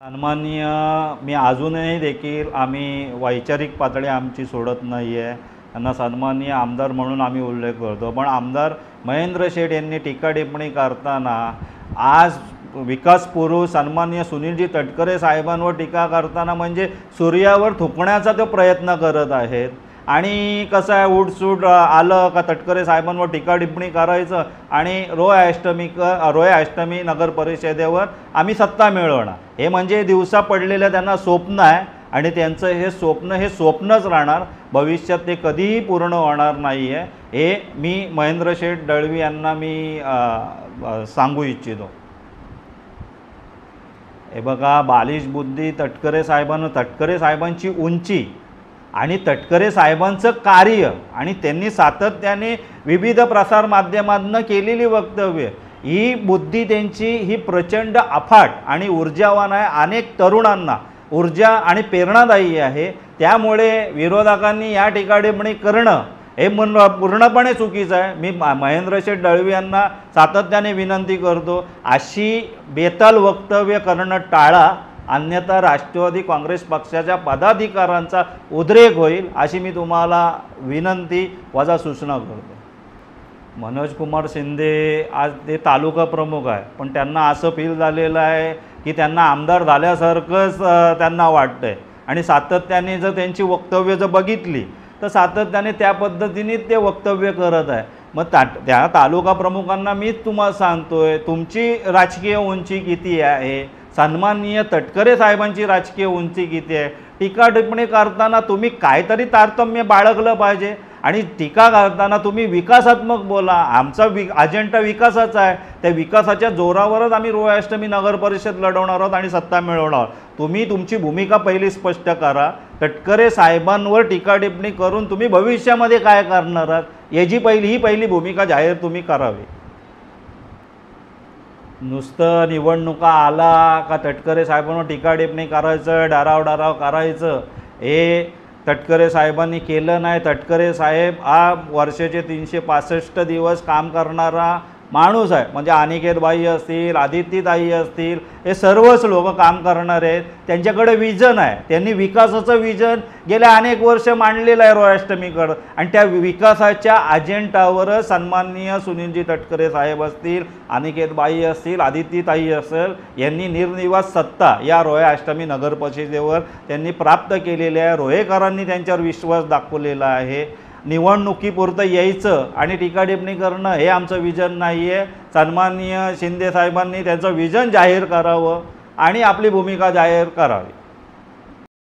सन्माननीय मी अजूनही देखील आम्ही वैचारिक पातळी आमची सोडत नाही आहे. त्यांना सन्माननीय आमदार म्हणून आम्ही उल्लेख करतो. पण आमदार महेंद्र शेठ यांनी टीका टिप्पणी करताना आज विकास पुरुष सन्माननीय सुनीलजी तटकरे साहेबांवर टीका करताना म्हणजे सूर्यावर थुंकण्याचा ते प्रयत्न करत आहेत. आणि कसं आहे, उठसूट आलं का तटकरे साहेबांवर टीका टिप्पणी करायचं आणि रोय अष्टमी नगर परिषदेवर आम्ही सत्ता मिळवणार, हे म्हणजे दिवसा पडलेलं त्यांना स्वप्न आहे. आणि त्यांचं हे स्वप्नच राहणार, भविष्यात ते कधीही पूर्ण होणार नाही आहे. हे मी महेंद्र शेठ दळवी यांना मी सांगू इच्छितो. हे बघा, बालिश बुद्धी तटकरे साहेबांची उंची आणि तटकरे साहेबांचं कार्य आणि त्यांनी सातत्याने विविध प्रसारमाध्यमांना केलेली वक्तव्य, ही बुद्धी त्यांची ही प्रचंड अफाट आणि ऊर्जावान आहे. अनेक तरुणांना ऊर्जा आणि प्रेरणादायी आहे. त्यामुळे विरोधकांनी या टीका टिप्पणी करणं हे पूर्णपणे चुकीचं आहे. मी महेंद्र शेठ दळवी यांना सातत्याने विनंती करतो, अशी बेताल वक्तव्य करणं टाळा, अन्यथा राष्ट्रवादी काँग्रेस पक्षाच्या पदाधिकाऱ्यांचा उद्रेक होईल, अशी मी तुम्हाला विनंती वजा सूचना करतो. मनोज कुमार शिंदे आज ते तालुका प्रमुख आहे, पण त्यांना असं फील झालेलं आहे की त्यांना आमदार झाल्यासारखंच त्यांना वाटतं आहे. आणि सातत्याने जर त्यांची वक्तव्य जर बघितली तर सातत्याने त्या पद्धतीने ते वक्तव्य करत आहे. मग त्या तालुका प्रमुखांना मीच तुम्हाला सांगतोय, तुमची राजकीय उंची किती आहे, सन्माननीय तटकरे साहेबांची राजकीय उंची किती आहे. टीका टिप्पणी करताना तुम्ही काहीतरी तारतम्य बाळगलं पाहिजे. आणि टीका करताना तुम्ही विकासात्मक बोला. आमचा अजेंडा विकासाचा आहे. त्या विकासाच्या जोरावरच आम्ही रोय अष्टमी नगर परिषद लढवणार आहोत आणि सत्ता मिळवणार आहोत. तुम्ही तुमची भूमिका पहिली स्पष्ट करा. तटकरे साहेबांवर टीका टिप्पणी करून तुम्ही भविष्यामध्ये काय करणार आहात, याची ही पहिली भूमिका जाहीर तुम्ही करावी. नुसतं निवडणुका आला का तटकरे साहेबांवर टीका टिप्पणी करायचं, डाराव करायचं, हे तटकरे साहेबांनी केलं नाही. तटकरे साहेब हा वर्षाचे 365 दिवस काम करणारा माणूस आहे. म्हणजे अनिकेतबाई असतील, आदित्यताई असतील, हे सर्वच लोक काम करणारे आहेत. त्यांच्याकडे विजन आहे. त्यांनी विकासाचं विजन गेल्या अनेक वर्ष मांडलेलं आहे रोय अष्टमीकडं. आणि त्या विकासाच्या अजेंडावर सन्माननीय सुनीलजी तटकरे साहेब असतील, अनिकेतबाई असतील, आदित्यताई असेल, यांनी निर्निवास सत्ता या रोय अष्टमी नगर परिषदेवर त्यांनी प्राप्त केलेली आहे. रोहेकरांनी त्यांच्यावर विश्वास दाखवलेला आहे. निवडणुकीपुरतं यायचं आणि टीका टिप्पणी करणं हे आमचं विजन नाही आहे. सन्माननीय शिंदे साहेबांनी त्यांचं विजन जाहीर करावं आणि आपली भूमिका जाहीर करावी.